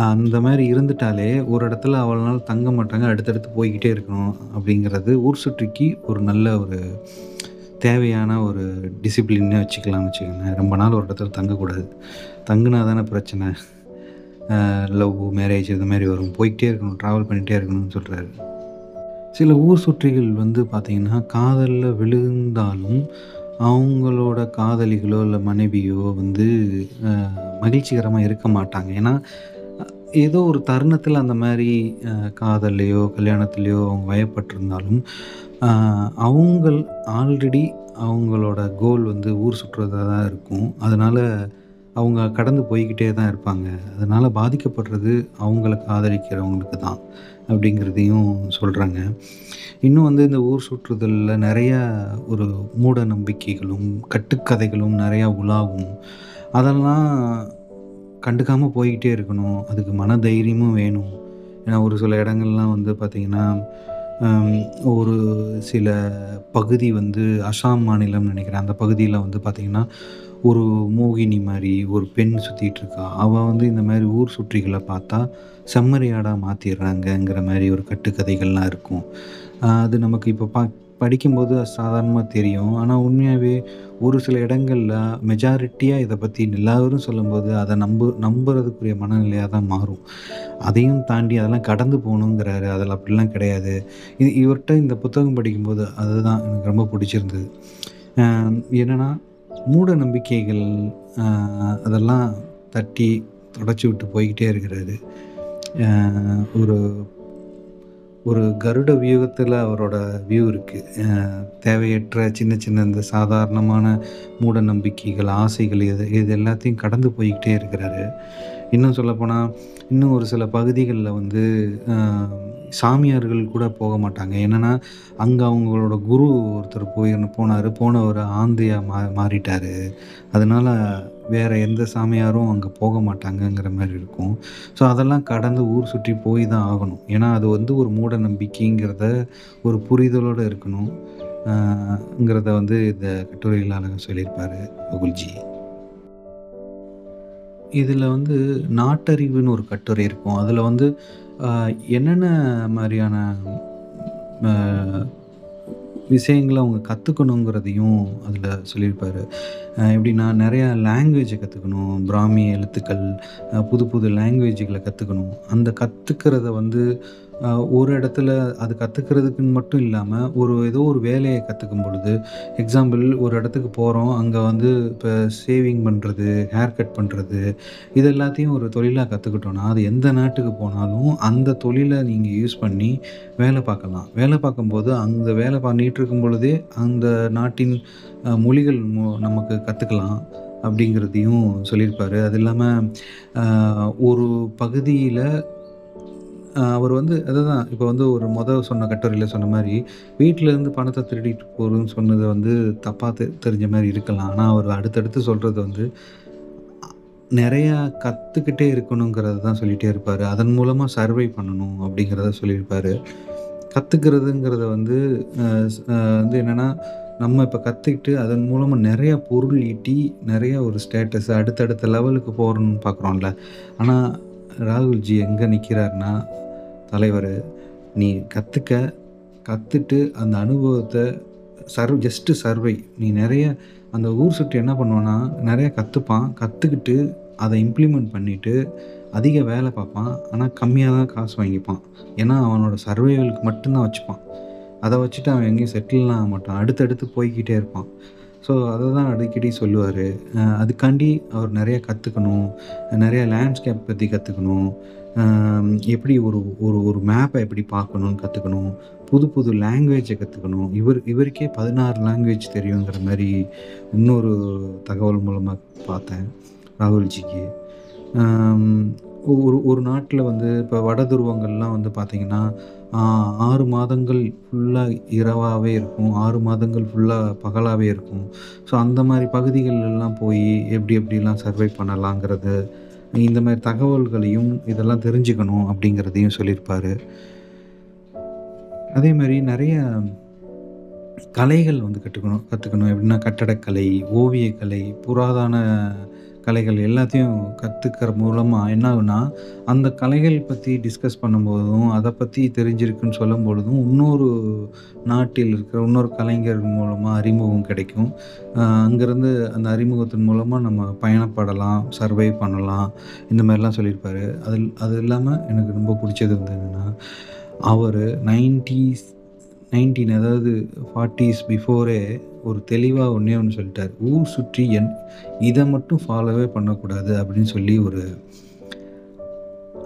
அந்த மாரி இருந்துட்டாலே ஒரு இடத்துல அவ்வளோ நாள் தங்க மாட்டாங்க. அடுத்தடுத்து போய்க்கிட்டே இருக்கணும் அப்படிங்கிறது ஊர் சுற்றிக்கு ஒரு நல்ல ஒரு தேவையான ஒரு டிசிப்ளின்னே வச்சுக்கலாம்னு வச்சுக்கோங்களேன். ரொம்ப நாள் ஒரு இடத்துல தங்கக்கூடாது. தங்குனா தானே பிரச்சனை. லவ், மேரேஜ் இது மாரி வரும். போய்க்கிட்டே இருக்கணும். ட்ராவல் பண்ணிட்டே இருக்கணும்னு சொல்றாரு. சில ஊர் சுற்றிகள் வந்து பார்த்தீங்கன்னா, காதல்ல விழுந்தாலும், அவங்களோட காதலிகளோ, இல்ல மனைவியோ வந்து அ மகிழ்ச்சிகரமா இருக்க மாட்டாங்க. ஏன்னா, அ ஏதோ ஒரு தருணத்தில அந்த மாரி காதல்லயோ, கல்யாணத்திலயோ அவங்க வயப்பட்டிருந்தாலும், அ அவங்கள் ஆல்ரெடி அவங்களோட கோல் வந்து ஊர் சுற்றுறதா தான் இருக்கும். அதனால அவங்க கடந்து போய்க்கிட்டே தான் இருப்பாங்க. அதனால பாதிக்கப்படுறது அவங்கள காதலிக்கிறவங்களுக்கு தான், அப்படிங்கிறதையும் சொல்றாங்க. இன்னும் வந்து இந்த ஊர் சுற்றுதல்ல நெறையா ஒரு மூட நம்பிக்கைகளும், கட்டுக்கதைகளும் நெறையா உலாவும். அதெல்லாம் கண்டுக்காம போய்க்கிட்டே இருக்கணும். அதுக்கு மனதைரியமும் வேணும். ஏன்னா ஒரு சில இடங்கள்லாம் வந்து பார்த்தீங்கன்னா, அம் ஒரு சில பகுதி வந்து அசாம் மாநிலம்னு நெனைக்கிறேன். அந்த பகுதியில வந்து பார்த்தீங்கன்னா, ஒரு மோகினி மாரி ஒரு பெண் சுத்திட்டு இருக்கா. அவ வந்து இந்த மாரி ஊர் சுற்றிகள பார்த்தா செம்மறியாடா மாத்திர்றாங்கங்கிற மாரி ஒரு கட்டுக்கதைகள்லாம் இருக்கும். அது நமக்கு இப்ப படிக்கும்போது அது சாதாரணமா தெரியும். ஆனா உண்மையாவே ஒரு சில இடங்கள்ல மெஜாரிட்டியா இத பத்தி எல்லாரும் சொல்லும்போது, அத நம்புறதுக்குரிய மனநிலையா தான் மாறும். அதையும் தாண்டி அதெல்லாம் கடந்து போணுங்கிறாரு. அதில அப்படிலாம் கிடையாது. இவர்ட்ட இந்த புத்தகம் படிக்கும்போது அதுதான் எனக்கு ரொம்ப பிடிச்சிருந்தது. அ என்னன்னா, மூட நம்பிக்கைகள் அ அதெல்லாம் தட்டி தொடச்சு விட்டு போய்க்கிட்டே இருக்கிறாரு. அ ஒரு ஒரு கருட வியூகத்தில அவரோட வியூ இருக்கு. தேவையற்ற சின்ன சின்ன இந்த சாதாரணமான மூட நம்பிக்கைகள், ஆசைகள் இது எல்லாத்தையும் கடந்து போய்க்கிட்டே இருக்கிறாரு. இன்னும் சொல்லப்போனா, இன்னும் ஒரு சில பகுதிகள்ல வந்து அ சாமியார்கள் கூட போக மாட்டாங்க. என்னன்னா, அங்க அவங்களோட குரு ஒருத்தர் போனாரு. போனவரு ஆந்தையா மாறிட்டாரு. அதனால வேற எந்த சாமியாரும் அங்க போக மாட்டாங்கங்கிற மாரி இருக்கும். ஸோ, அதெல்லாம் கடந்து ஊர் சுற்றி போய் தான் ஆகணும். ஏன்னா, அது வந்து ஒரு மூட நம்பிக்கைங்கிறத ஒரு புரிதலோட இருக்கணும். ங்கிறத வந்து இந்த கட்டுரையில அழகா சொல்லியிருப்பாரு வகுல்ஜி. இதில வந்து நாட்டறிவுன்னு ஒரு கட்டுரை இருக்கும். அதில வந்து அ என்னென்ன மாரியான அ விஷயங்கள அவங்க கத்துக்கணுங்கிறதையும் அதில சொல்லியிருப்பாரு. எப்படின்னா நெறையா லாங்குவேஜ கத்துக்கணும். பிராமி எழுத்துக்கள், புது புது லாங்குவேஜ்கள கத்துக்கணும். அந்த கத்துக்கிறத வந்து அ ஒரு இடத்துல அது கத்துக்கிறதுக்குன்னு மட்டும் இல்லாம, ஏதோ ஒரு வேலைய கத்துக்கும் பொழுது, எக்ஸாம்பிள் ஒரு இடத்துக்கு போறோம். அங்க வந்து இப்ப ஷேவிங் பண்றது, ஹேர் கட் பண்றது, இது எல்லாத்தையும் ஒரு தொழிலா கத்துக்கிட்டோம்னா, அது எந்த நாட்டுக்கு போனாலும் அந்த தொழில நீங்க யூஸ் பண்ணி வேலை பார்க்கலாம். வேலை பார்க்கும்போது, அந்த வேலை பண்ணிட்டு இருக்கும் பொழுதே, அந்த நாட்டின் மொழிகள் நமக்கு கத்துக்கலாம். அப்படிங்கிறதையும் சொல்லியிருப்பாரு. அது இல்லாம, அ ஒரு பகுதியில அவர் வந்து அதுதான் இப்போ வந்து ஒரு சொன்ன கட்டுரையில சொன்ன மாரி, வீட்லருந்து பணத்த திருடிட்டு போறதுன்னு சொன்னது வந்து தப்பா தெரிஞ்ச மாரி இருக்கலாம். ஆனா, அவர் அடுத்தடுத்து சொல்றது வந்து நெறையா கத்துக்கிட்டே இருக்கணுங்கிறத தான் சொல்லிட்டே இருப்பாரு. அதன் மூலமா சர்வை பண்ணணும் அப்படிங்கிறத சொல்லியிருப்பாரு. கத்துக்கிறதுங்கிறத வந்து அ ஸ் அ வந்து என்னன்னா, நம்ம இப்ப கத்துக்கிட்டு அதன் மூலமா நெறைய பொருள் ஈட்டி, நெறைய ஒரு ஸ்டேட்டஸ் அடுத்தடுத்த லெவலுக்கு போறணும்னு பார்க்குறோம்ல. ஆனா, ராகுல்ஜி எங்க நிக்கிறாருன்னா, தலைவரு, "நீ கத்துக்க, கத்துட்டு அந்த அனுபவத்த ஜஸ்ட் சர்வை. நீ நெறைய அந்த ஊர் சுற்றி என்ன பண்ணுவான்னா, நெறைய கத்துப்பான். கத்துக்கிட்டு அத இம்ப்ளிமெண்ட் பண்ணிட்டு, அதிக வேல பார்ப்பான். ஆனா, கம்மியா தான் காசு வாங்கிப்பான். ஏன்னா, அவனோட சர்வைவலுக்கு மட்டும் தான் வச்சுப்பான். அத வச்சுட்டு அவன் எங்கேயும் செட்டில்லாம் ஆக மாட்டான். அடுத்தடுத்து போய்க்கிட்டே இருப்பான். ஸோ, அத தான் அடிக்கடி சொல்லுவாரு. அதுக்காண்டி அவர் நெறைய கத்துக்கணும். நெறைய லேண்ட்ஸ்கேப் பத்தி கத்துக்கணும். எப்படி ஒரு ஒரு ஒரு மேப்ப எப்படி பார்க்கணும்னு கத்துக்கணும். புது புது லாங்குவேஜ கத்துக்கணும். இவருக்கே 16 லாங்குவேஜ் தெரியுங்கிற மாரி இன்னொரு தகவல் மூலமா பார்த்தேன். ராகுல்ஜிக்கு. அம் ஒரு ஒரு நாட்ல வந்து இப்ப வட துருவங்கள்லாம் வந்து பார்த்தீங்கன்னா, ஆ 6 மாதங்கள் ஃபுல்லா இரவாவே இருக்கும். 6 மாதங்கள் ஃபுல்லா பகலாவே இருக்கும். ஸோ அந்த மாரி பகுதிகள்லாம் போயி எப்படி எப்படிலாம் சர்வை பண்ணலாங்கிறது, இந்த மாரி தகவல்களையும் இதெல்லாம் தெரிஞ்சுக்கணும் அப்படிங்கிறதையும் சொல்லியிருப்பாரு. அதே மாரி நெறைய கலைகள் வந்து கத்துக்கணும். எப்படின்னா கட்டடக்கலை, ஓவியக்கலை, புராதன கலைகள் எல்லாத்தையும் கத்துக்கிற மூலமா என்ன ஆகும்னா, அந்த கலைகள் பத்தி டிஸ்கஸ் பண்ணும்போதும், அத பத்தி தெரிஞ்சிருக்குன்னு சொல்லும்பொழுதும், இன்னொரு நாட்டில் இருக்கிற இன்னொரு கலைஞர் மூலமா அறிமுகம் கிடைக்கும். அங்கேருந்து அந்த அறிமுகத்தின் மூலமா நம்ம பயணப்படலாம், சர்வை பண்ணலாம். இந்த மாரிலாம் சொல்லியிருப்பாரு. அது இல்லாம எனக்கு ரொம்ப புடிச்சது வந்து என்னன்னா, அவரு 19 அதாவது 40ஸ் பிஃபோரே ஒரு தெளிவா ஒண்ணே ஒண்ணு சொல்லிட்டாரு. ஊர் சுற்றி இத மட்டும் ஃபாலோவே பண்ணக்கூடாது அப்படின்னு சொல்லி ஒரு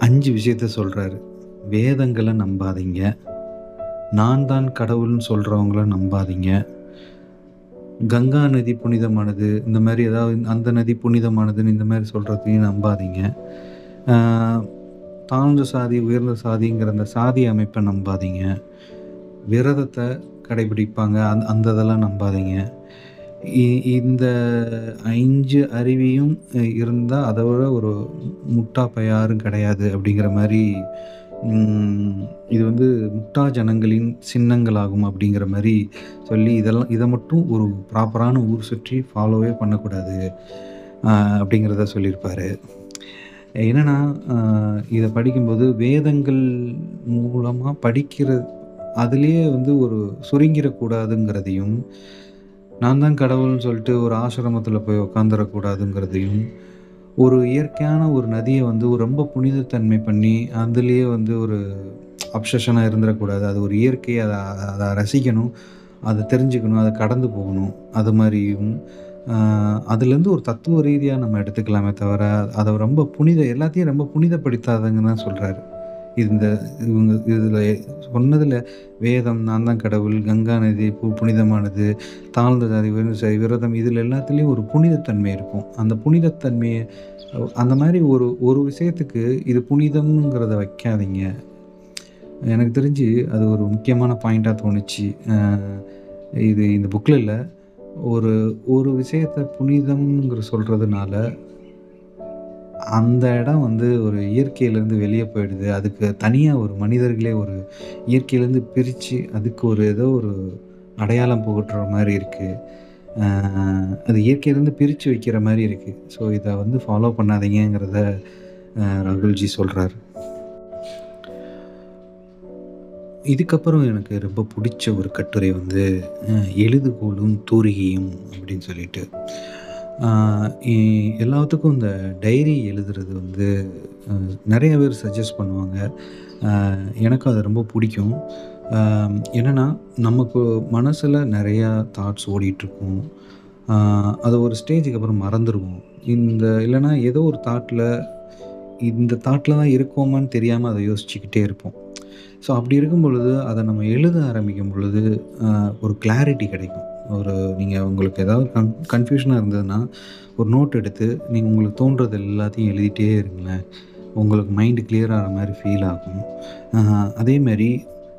5 விஷயத்த சொல்றாரு. வேதங்கள நம்பாதீங்க. நான் தான் கடவுள்ன்னு சொல்றவங்கள நம்பாதீங்க. கங்கா நதி புனிதமானது. இந்த மாரி ஏதாவது அந்த நதி புனிதமானதுன்னு இந்த மாரி சொல்றதையும் நம்பாதீங்க. ஆ தாழ்ந்த சாதி, உயர்ந்த சாதிங்கிற அந்த சாதி அமைப்ப நம்பாதீங்க. விரதத்த கடைபிடிப்பாங்க. அந்த இதெல்லாம் நம்பாதீங்க. இ இந்த 5 அருவியும் இருந்தா அத விட ஒரு முட்டா பைய யாரும் கிடையாது அப்படிங்கிற மாரி, ம் இது வந்து முட்டா ஜனங்களின் சின்னங்களாகும் அப்படிங்கிற மாரி சொல்லி, இத மட்டும் ஒரு ப்ராப்பரான ஊர் சுற்றி ஃபாலோவே பண்ணக்கூடாது. அ அப்படிங்கிறத சொல்லியிருப்பாரு. என்னன்னா, அ இத படிக்கும்போது வேதங்கள் மூலமா அதிலேயே வந்து ஒரு சுருங்கிரக்கூடாதுங்கிறதையும், நான் தான் கடவுள்ன்னு சொல்லிட்டு ஒரு ஆசிரமத்தில போய் உட்காந்துரக்கூடாதுங்கிறதையும், ஒரு இயற்கையான ஒரு நதிய வந்து ஒரு ரொம்ப புனிதத்தன்மை பண்ணி, அதிலேயே வந்து ஒரு அப்சஷனா இருந்துறக்கூடாது. அது ஒரு இயற்கை. அத ரசிக்கணும். அத தெரிஞ்சுக்கணும். அத கடந்து போகணும். அது மாரியும், அ அதுலேருந்து ஒரு தத்துவ ரீதியா நம்ம எடுத்துக்கலாமே தவிர, அத ரொம்ப எல்லாத்தையும் ரொம்ப புனிதப்படுத்தாதங்கன்னு தான் சொல்றாரு. இந்த இதில சொன்னதில வேதம், நான் தான் கடவுள், கங்கா நதி புனிதமானது, தாழ்ந்த ஜாதி, உயர்ந்த ஜாதி, விரதம் இதில எல்லாத்துலயும் ஒரு புனிதத்தன்மை இருக்கும். அந்த புனிதத்தன்மைய அந்த மாரி ஒரு ஒரு விஷயத்துக்கு இது புனிதம்ங்கிறத வைக்காதீங்க. எனக்கு தெரிஞ்சு அது ஒரு முக்கியமான பாயிண்ட்டா தோணுச்சு. இந்த புக்ல இல்ல. ஒரு ஒரு விஷயத்த சொல்றதுனால, அந்த இடம் வந்து ஒரு இயற்கையிலேருந்து வெளிய போயிடுது. அதுக்கு தனியா ஒரு மனிதர்களே ஒரு இயற்கையிலேருந்து பிரிச்சு, அதுக்கு ஏதோ ஒரு அடையாளம் புகுட்டுற மாரி இருக்கு. அ அது இயற்கையிலேருந்து பிரிச்சு வைக்கிற மாரி இருக்கு. ஸோ, இத வந்து ஃபாலோ பண்ணாதீங்கங்கிறத ராகுல்ஜி சொல்றாரு. இதுக்கப்புறம் எனக்கு ரொம்ப புடிச்ச ஒரு கட்டுரை வந்து, அ "எழுதுகோலும் தூரிகையும்" அப்படின்னு சொல்லிட்டு. ஆ எ எல்லாத்துக்கும் இந்த டைரி எழுதுறது வந்து அ நெறைய பேர் சஜெஸ்ட் பண்ணுவாங்க. எனக்கும் அது ரொம்ப புடிக்கும். என்னன்னா, நமக்கு மனசுல நெறையா தாட்ஸ் ஓடிட்டுருக்கும். ஆ அத ஒரு ஸ்டேஜுக்கு அப்புறம் மறந்துருவோம். இல்லன்னா ஏதோ ஒரு இந்த தாட்ல தான் இருக்கோமான்னு தெரியாம அத யோசிச்சுக்கிட்டே இருப்போம். ஸோ அப்படி இருக்கும் பொழுது, அத நம்ம எழுத ஆரம்பிக்கும் பொழுது, ஒரு கிளாரிட்டி கிடைக்கும். நீங்க உங்களுக்கு ஏதாவது கன்ஃப்யூஷனா இருந்ததுன்னா, ஒரு நோட் எடுத்து நீங்க உங்களுக்கு தோன்றது எல்லாத்தையும் எழுதிட்டே இருங்களேன். உங்களுக்கு மைண்டு கிளியர் ஆகிற மாதிரி ஃபீல் ஆகும். அதேமாரி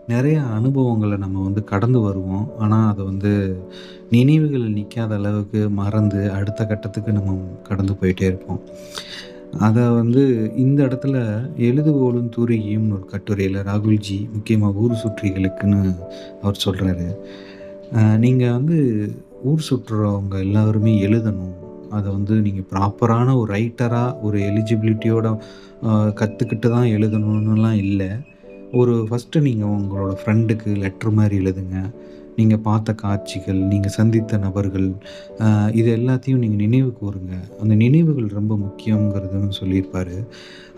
நிறைய அனுபவங்களை நம்ம வந்து கடந்து வருவோம். ஆனால் அதை வந்து நினைவுகள் நிற்காத அளவுக்கு மறந்து அடுத்த கட்டத்துக்கு நம்ம கடந்து போயிட்டே இருப்போம். அத வந்து இந்த இடத்துல எழுதுகோலும் தூரிகையும்னு ஒரு கட்டுரையில ராகுல்ஜி முக்கியமா ஊர் சுற்றிகளுக்குன்னு அவர் சொல்றாரு. நீங்க வந்து ஊர் சுற்றுறவங்க எல்லாருமே எழுதணும். அத வந்து நீங்க ப்ராப்பரான ஒரு ரைட்டரா ஒரு எலிஜிபிலிட்டியோட கத்துக்கிட்டு தான் எழுதணுன்னுலாம் இல்ல. ஃபர்ஸ்ட்டு நீங்க உங்களோட ஃப்ரெண்டுக்கு லெட்டர் மாரி எழுதுங்க. நீங்க பார்த்த காட்சிகள், நீங்க சந்தித்த நபர்கள், இது எல்லாத்தையும் நீங்க நினைவு கூருங்க. அந்த நினைவுகள் ரொம்ப முக்கியங்கிறதும் சொல்லியிருப்பாரு.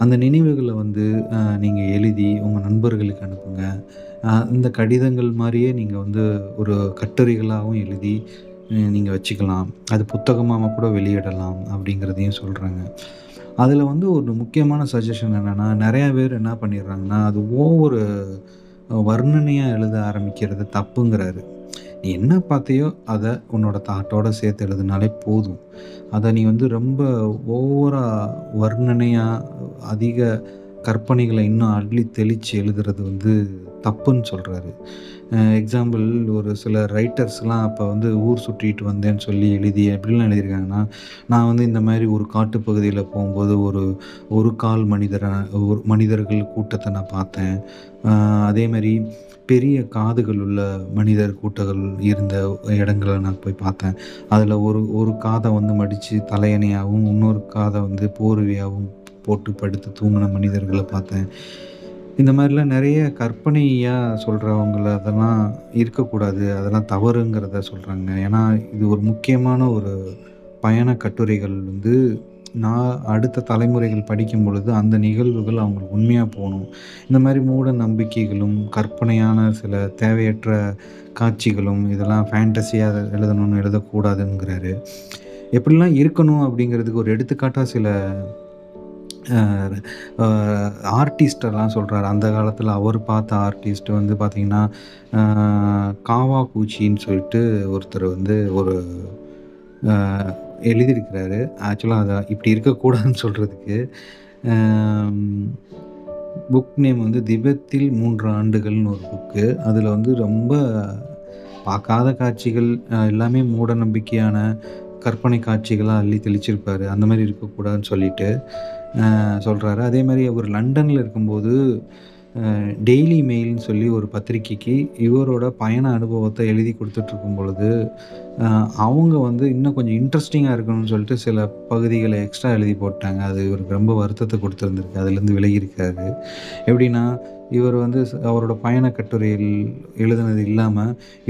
அந்த நினைவுகள வந்து நீங்க எழுதி உங்க நண்பர்களுக்கு அனுப்புங்க. இந்த கடிதங்கள் மாரியே நீங்க வந்து ஒரு கட்டுரைகளாவும் எழுதி நீங்க வச்சுக்கலாம். அது புத்தகமா கூட வெளியிடலாம் அப்படிங்கிறதையும் சொல்றாங்க. அதில வந்து ஒரு முக்கியமான சஜஷன் என்னன்னா, நெறைய பேர் என்ன பண்ணிடுறாங்கன்னா, அது ஓவரு வர்ணனையா எழுத ஆரம்பிக்கிறது தப்புங்கிறாரு. நீ என்ன பார்த்தியோ அத உன்னோட தாட்டோட சேர்த்து எழுதுனாலே போதும். அத நீ வந்து ரொம்ப ஓவரா வர்ணனையா, அதிக கற்பனைகள இன்னும் அள்ளி தெளிச்சு எழுதுறது வந்து தப்புன்னு சொல்றாரு. எக்ஸாம்பிள் ஒரு சில ரைட்டர்ஸ்லாம் அப்ப வந்து ஊர் சுற்றிட்டு வந்தேன்னு சொல்லி எப்படிலாம் எழுதியிருக்காங்கன்னா, நான் வந்து இந்த மாரி ஒரு காட்டுப் பகுதியில போம்போது ஒரு கால் ஒரு மனிதர்கள் கூட்டத்த நான் பார்த்தேன். அதேமாரி பெரிய காதுகள் உள்ள மனிதர் கூட்டங்கள் இருந்த இடங்கள நான் போய் பார்த்தேன். அதில ஒரு காத வந்து மடிச்சு தலையணையாவும், இன்னொரு காத வந்து போர்வையாவும் போட்டு படுத்து தூங்குன மனிதர்கள பார்த்தேன். இந்த மாரிலாம் நெறைய கற்பனையா சொல்றவங்கள அதெல்லாம் இருக்கக்கூடாது. அதெல்லாம் தவறுங்கிறத சொல்றாங்க. ஏன்னா, இது ஒரு முக்கியமான ஒரு பயண கட்டுரைகள் வந்து நான் அடுத்த தலைமுறைகள் படிக்கும்பொழுது, அந்த நிகழ்வுகள் அவங்களுக்கு உண்மையா போணும். இந்த மாரி மூட நம்பிக்கைகளும், கற்பனையான சில தேவையற்ற காட்சிகளும், இதெல்லாம் ஃபேண்டஸியா எழுதணும்னு எழுதக்கூடாதுங்கிறாரு. எப்படிலாம் இருக்கணும் அப்படிங்கிறதுக்கு ஒரு எடுத்துக்காட்டா சில அ அ ஆர்டிஸ்ட்டெல்லாம் சொல்றாரு. அந்த காலத்தில அவர் பார்த்த ஆர்டிஸ்ட் வந்து பார்த்தீங்கன்னா, காவாகூச்சின்னு சொல்லிட்டு ஒருத்தர் வந்து ஒரு அ எழுதியிருக்கிறாரு. ஆக்சுவலா அத இப்படி இருக்கக்கூடாதுன்னு சொல்றதுக்கு. அம் புக் நேம் வந்து திபெத்தில் 3 ஆண்டுகள்னு ஒரு புக்கு. அதில வந்து ரொம்ப பார்க்காத காட்சிகள் எல்லாமே மூட நம்பிக்கையான கற்பனை காட்சிகளா அள்ளி தெளிச்சிருப்பாரு. அந்த மாரி இருக்கக்கூடாதுன்னு சொல்லிட்டு சொல்றாரு. அதேமாரி அவர் லண்டன்ல இருக்கும்போது, டெய்லி மெயில்ன்னு சொல்லி ஒரு பத்திரிக்கைக்கு இவரோட பயண அனுபவத்த எழுதி குடுத்துட்டுருக்கும் பொழுது, அ அவங்க வந்து இன்னும் கொஞ்சம் இன்ட்ரஸ்டிங்கா இருக்கணும்னு சொல்லிட்டு சில பகுதிகள எக்ஸ்ட்ரா எழுதி போட்டாங்க. அது இவருக்கு ரொம்ப வருத்தத்த குடுத்திருந்திருக்கு. அதுலேருந்து விலகியிருக்காரு. எப்படின்னா, இவர் வந்து அவரோட பயண கட்டுரையில் எழுதினது இல்லாம,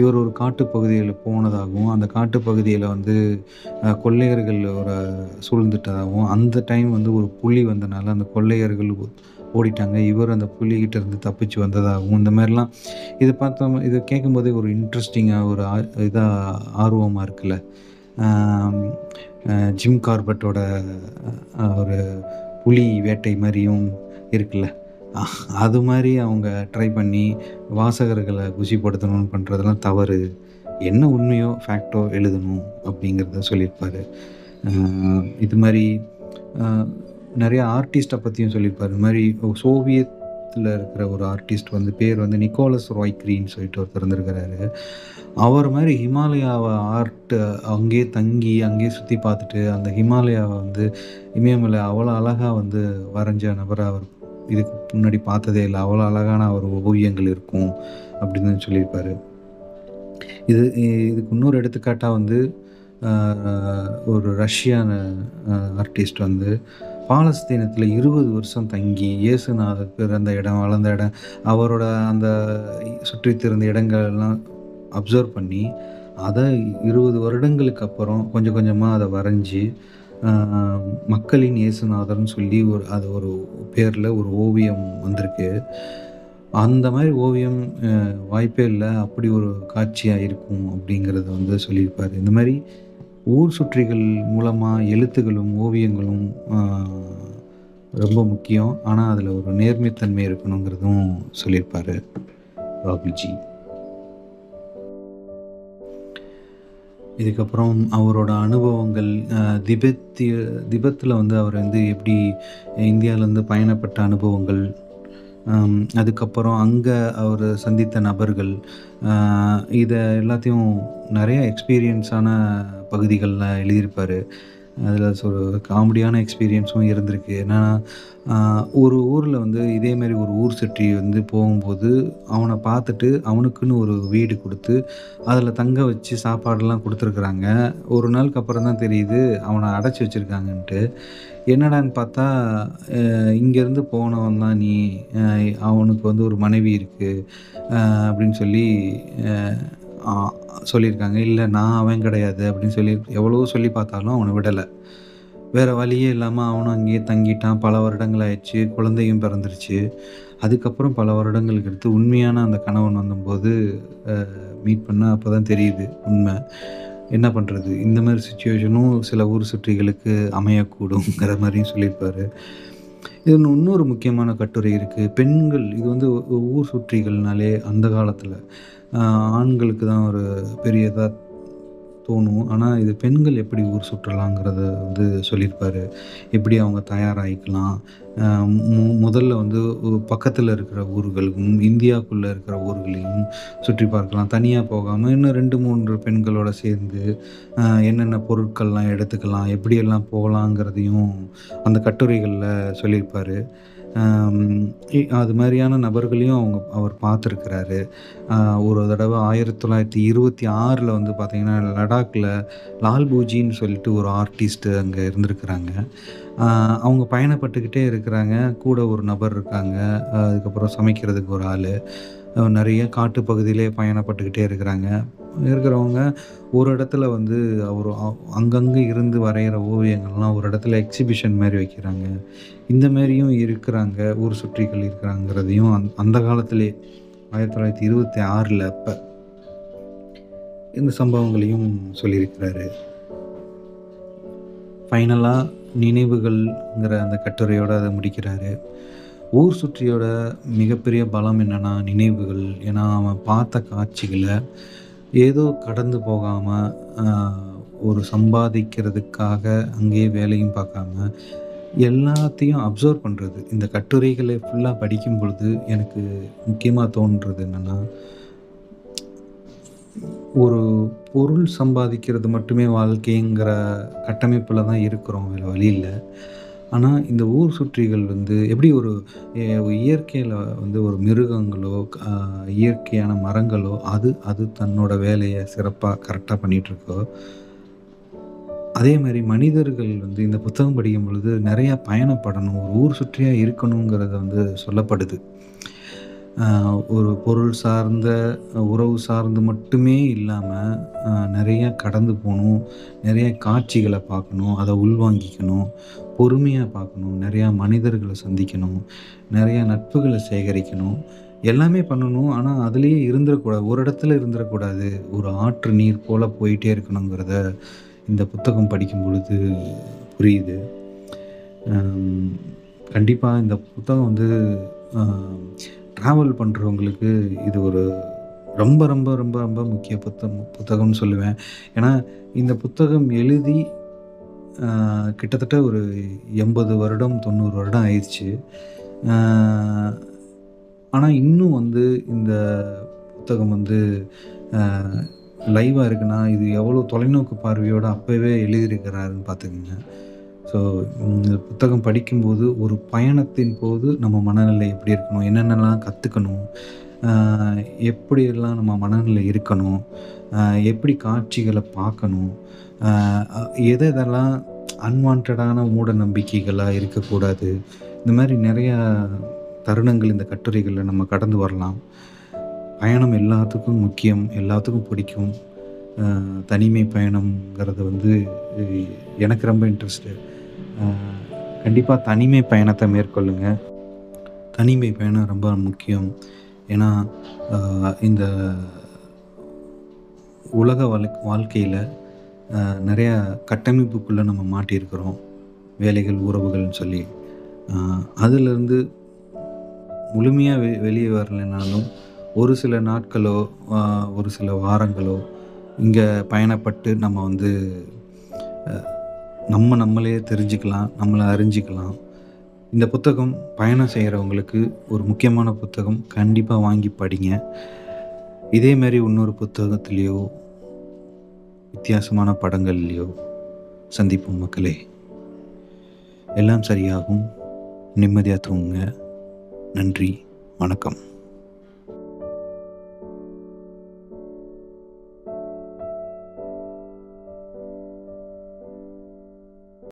இவர் ஒரு காட்டுப் பகுதியில போனதாகவும், அந்த காட்டுப் பகுதியில வந்து கொள்ளையர்கள் சூழ்ந்துட்டதாகவும், அந்த டைம் வந்து ஒரு புலி வந்தனால அந்த கொள்ளையர்கள் ஓடிட்டாங்க. இவர் அந்த புலிகிட்ட இருந்து தப்பிச்சு வந்ததாகவும், இந்த மாரிலாம் இத கேட்கும்போதே ஒரு இன்ட்ரஸ்டிங்கா ஒரு ஆர்வமா இருக்குல்ல. ஆம் ஜிம் கார்பெட்டோட ஒரு புலி வேட்டை மாரியும் இருக்குல்ல. அது மாரி அவங்க ட்ரை பண்ணி வாசகர்கள குஷிப்படுத்தணும்னு பண்றதெல்லாம் தவறு. என்ன உண்மையோ, ஃபேக்ட்டோ எழுதணும் அப்படிங்கிறத சொல்லியிருப்பாரு. அ இது மாரி அ நெறைய ஆர்டிஸ்ட்ட பத்தியும் சொல்லியிருப்பாரு. இது மாரி சோவியத்ல இருக்கிற ஒரு ஆர்டிஸ்ட் வந்து பேர் வந்து நிக்கோலஸ் ராய்க்ரின்னு சொல்லிட்டு ஒருத்தர் இருந்திருக்கிறாரு. அவர் மாரி ஹிமாலயாவ அங்கேயே தங்கி, அங்கேயே சுத்தி பார்த்துட்டு, அந்த ஹிமாலயாவ வந்து இமயமலை அவ்வளோ அழகா வந்து வரைஞ்ச நபர அவர் இதுக்கு முன்னாடி பார்த்ததே இல்ல. அவ்வளோ அழகான ஒரு ஓவியங்கள் இருக்கும் அப்படின்னு சொல்லியிருப்பாரு. இதுக்கு இன்னொரு எடுத்துக்காட்டா வந்து அ ஒரு ரஷ்யான ஆர்டிஸ்ட் வந்து பாலஸ்தீனத்தில 20 வருஷம் தங்கி, இயேசுநாதர் பிறந்த இடம், வளர்ந்த இடம், அவரோட அந்த சுற்றித் திரிந்த இடங்களெல்லாம் அப்சர்வ் பண்ணி, அத 20 வருடங்களுக்கு அப்புறம் கொஞ்சம் கொஞ்சமா அத வரைஞ்சு, அ மக்களின் இயேசுநாதர்ன்னு சொல்லி ஒரு பேர்ல ஒரு ஓவியம் வந்திருக்கு. அந்த மாரி ஓவியம் வாய்ப்பே இல்ல. அப்படி ஒரு காட்சியா இருக்கும் அப்படிங்கிறத வந்து சொல்லியிருப்பாரு. இந்த மாரி ஊர் சுற்றிகள் மூலமா எழுத்துகளும், ஓவியங்களும் ரொம்ப முக்கியம். ஆனா, அதில ஒரு நேர்மைத்தன்மை இருக்கணுங்கிறதும் சொல்லியிருப்பாரு ராகுல்ஜி. இதுக்கப்புறம் அவரோட அனுபவங்கள், திபெத்தில் வந்து அவர் வந்து எப்படி இந்தியாவிலேருந்து பயணப்பட்ட அனுபவங்கள், அதுக்கப்புறம் அங்கே அவர் சந்தித்த நபர்கள், இத எல்லாத்தையும் நிறைய எக்ஸ்பீரியன்ஸான பகுதிகளில் எழுதியிருப்பார். அதில் காமெடியான எக்ஸ்பீரியன்ஸும் இருந்திருக்கு. ஏன்னா, ஒரு ஊரில் வந்து இதேமாரி ஒரு ஊர் சுற்றி வந்து போகும்போது, அவன பார்த்துட்டு அவனுக்குன்னு ஒரு வீடு குடுத்து, அதில் தங்க வச்சு சாப்பாடெல்லாம் குடுத்துருக்குறாங்க. ஒரு நாளுக்கு அப்புறம் தான் தெரியுது, அவன அடைச்சு வச்சிருக்காங்கன்ட்டு. என்னடான்னு பார்த்தா, இங்கேருந்து போனவன் தான் நீ, அ அவனுக்கு வந்து ஒரு மனைவி இருக்கு, அப்படின்னு சொல்லி அ ஆ சொல்லியிருக்காங்க. இல்ல நான் அவன் கிடையாது அப்படின்னு சொல்லி எவ்வளவோ சொல்லி பார்த்தாலும் அவன விடல. வேற வழியே இல்லாம அவனும் அங்கேயே தங்கிட்டான். பல வருடங்கள் ஆயிடுச்சு. குழந்தையும் பிறந்துருச்சு. அதுக்கப்புறம் பல வருடங்களுக்கு அடுத்து உண்மையான அந்த கணவன் வந்தம்போது மீட் பண்ணா அப்பதான் தெரியுது உண்மை. என்ன பண்றது? இந்த மாரி சிச்சுவேஷனும் சில ஊர் சுற்றிகளுக்கு அமையக்கூடும்ங்கிற மாரியும் சொல்லியிருப்பாரு. இது இன்னொரு முக்கியமான கட்டுரை இருக்கு. பெண்கள் இது வந்து ஊர் சுற்றிகள்னாலே அந்த காலத்துல அ ஆண்களுக்கு தான் ஒரு பெரிய இதா தோணும். ஆனா, இது பெண்கள் எப்படி ஊர் சுற்றலாங்கிறத வந்து சொல்லியிருப்பாரு. எப்படி அவங்க தயாராகிக்கலாம். அ முதல்ல வந்து பக்கத்துல இருக்கிற ஊர்களும், இந்தியாக்குள்ள இருக்கிற ஊர்களையும் சுற்றி பார்க்கலாம். தனியா போகாம இன்னும் 2, 3 பெண்களோட சேர்ந்து என்னென்ன பொருட்கள்லாம் எடுத்துக்கலாம், எப்படியெல்லாம் போகலாங்கிறதையும் அந்த கட்டுரைகள்ல சொல்லியிருப்பாரு. அம் அது மாரியான நபர்களையும் அவர் பார்த்துருக்கிறாரு. அ ஒரு தடவ 1926ல வந்து பார்த்தீங்கன்னா, லடாக்ல லால் பூஜின்னு சொல்லிட்டு ஒரு ஆர்டிஸ்ட் அங்க இருந்திருக்கிறாங்க. அ அவங்க பயணப்பட்டுக்கிட்டே இருக்கிறாங்க. கூட ஒரு நபர் இருக்காங்க. அதுக்கப்புறம் சமைக்கிறதுக்கு ஒரு ஆளு. நெறைய காட்டு பகுதியிலே பயணப்பட்டுக்கிட்டே இருக்கிறாங்க. இருக்கிறவங்க ஒரு இடத்துல வந்து ஒரு அங்கங்க இருந்து வரையிற ஓவியங்கள்லாம் ஒரு இடத்துல எக்ஸிபிஷன் மாரி வைக்கிறாங்க. இந்த மாரியும் இருக்கிறாங்க. ஊர் சுற்றிகள் இருக்கிறாங்கிறதையும் அந்த காலத்திலே 1926ல இந்த சம்பவங்களையும் சொல்லியிருக்கிறாரு. ஃபைனலா நினைவுகள்ங்கிற அந்த கட்டுரையோட அத முடிக்கிறாரு. ஊர் சுற்றியோட மிகப்பெரிய பலம் என்னன்னா நினைவுகள். ஏன்னா, அவன் பார்த்த காட்சிகள ஏதோ கடந்து போகாம, அ ஒரு சம்பாதிக்கிறதுக்காக அங்கேயே வேலையும் பார்க்காம, எல்லாத்தையும் அப்சர்வ் பண்றது. இந்த கட்டுரைகள ஃபுல்லா படிக்கும் பொழுது எனக்கு முக்கியமா தோன்றது என்னன்னா, ஒரு பொருள் சம்பாதிக்கிறது மட்டுமே வாழ்க்கைங்கிற கட்டமைப்புல தான் இருக்கிறோம். வேற வழி இல்ல. ஆனா, இந்த ஊர் சுற்றிகள் வந்து எப்படி ஒரு இயற்கையில வந்து ஒரு மிருகங்களோ, இயற்கையான மரங்களோ அது அது தன்னோட வேலைய சிறப்பா கரெக்ட்டா பண்ணிட்டுருக்கோ, அதே மாரி மனிதர்கள் வந்து இந்த புத்தகம் படிக்கும் பொழுது நெறைய பயணப்படணும். ஒரு ஊர் சுற்றியா இருக்கணுங்கிறது வந்து சொல்லப்படுது. அ ஒரு பொருள் சார்ந்த, உறவு சார்ந்து மட்டுமே இல்லாம, நெறைய கடந்து போணும். நெறைய காட்சிகள பார்க்கணும். அத உள்வாங்கிக்கணும். பொறுமையா பார்க்கணும். நெறையா மனிதர்கள சந்திக்கணும். நெறைய நட்புகள சேகரிக்கணும். எல்லாமே பண்ணணும். ஆனா, அதிலேயே இருந்துறக்கூடாது. ஒரு இடத்துல இருந்துறக்கூடாது. ஒரு ஆற்று நீர் போல போயிட்டே இருக்கணுங்கிறத இந்த புத்தகம் படிக்கும் பொழுது புரியுது. அம் கண்டிப்பா இந்த புத்தகம் வந்து அ ட்ராவல் பண்றவங்களுக்கு இது ஒரு ரொம்ப, ரொம்ப, ரொம்ப, ரொம்ப முக்கிய புத்தகம்னு சொல்லுவேன். ஏன்னா, இந்த புத்தகம் எழுதி கிட்டத்தட்ட ஒரு 80 வருடம், 90 வருடம் ஆயிருச்சு. அ ஆனா, இன்னும் வந்து இந்த புத்தகம் வந்து அ லைவா இருக்குன்னா, இது எவ்வளோ தொலைநோக்கு பார்வையோட அப்பவே எழுதியிருக்கிறாருன்னு பார்த்துக்கங்க. ஸோ, இந்த புத்தகம் படிக்கும்போது, ஒரு பயணத்தின் போது நம்ம மனநிலை எப்படி இருக்கணும்? என்னென்னலாம் கத்துக்கணும்? அ எப்படியெல்லாம் நம்ம மனநிலை இருக்கணும்? அ எப்படி காட்சிகள பார்க்கணும்? அ அ எதெல்லாம் அன்வான்டடான மூட நம்பிக்கைகளா இருக்கக்கூடாது? இந்த மாரி நெறையா தருணங்கள் இந்த கட்டுரைகள்ல நம்ம கடந்து வரலாம். பயணம் எல்லாத்துக்கும் முக்கியம். எல்லாத்துக்கும் பிடிக்கும். தனிமை பயணம்ங்கிறது வந்து எ எனக்கு ரொம்ப இன்ட்ரெஸ்ட்டு. அ கண்டிப்பா தனிமை பயணத்த மேற்கொள்ளுங்க. தனிமை பயணம் ரொம்ப முக்கியம். ஏன்னா, இந்த உலக வாழ்க்கையில நெறையா கட்டமைப்புக்குள்ள நம்ம மாட்டியிருக்கிறோம். வேலைகள், உறவுகள்னு சொல்லி. அ அதிலிருந்து முழுமையா வெளியே வரலைனாலும், ஒரு சில நாட்களோ, அ ஒரு சில வாரங்களோ, இங்கே பயணப்பட்டு நம்ம வந்து நம்மளே தெரிஞ்சுக்கலாம், நம்மளை அறிஞ்சிக்கலாம். இந்த புத்தகம் பயணம் செய்கிறவங்களுக்கு ஒரு முக்கியமான புத்தகம். கண்டிப்பாக வாங்கி படிங்க. இதே மாதிரி இன்னொரு புத்தகத்துலேயோ வித்தியாசமான படங்கள்லையோ சந்திப்போம் மக்களே. எல்லாம் சரியாகும். நிம்மதியாக தூங்குங்க. நன்றி, வணக்கம்.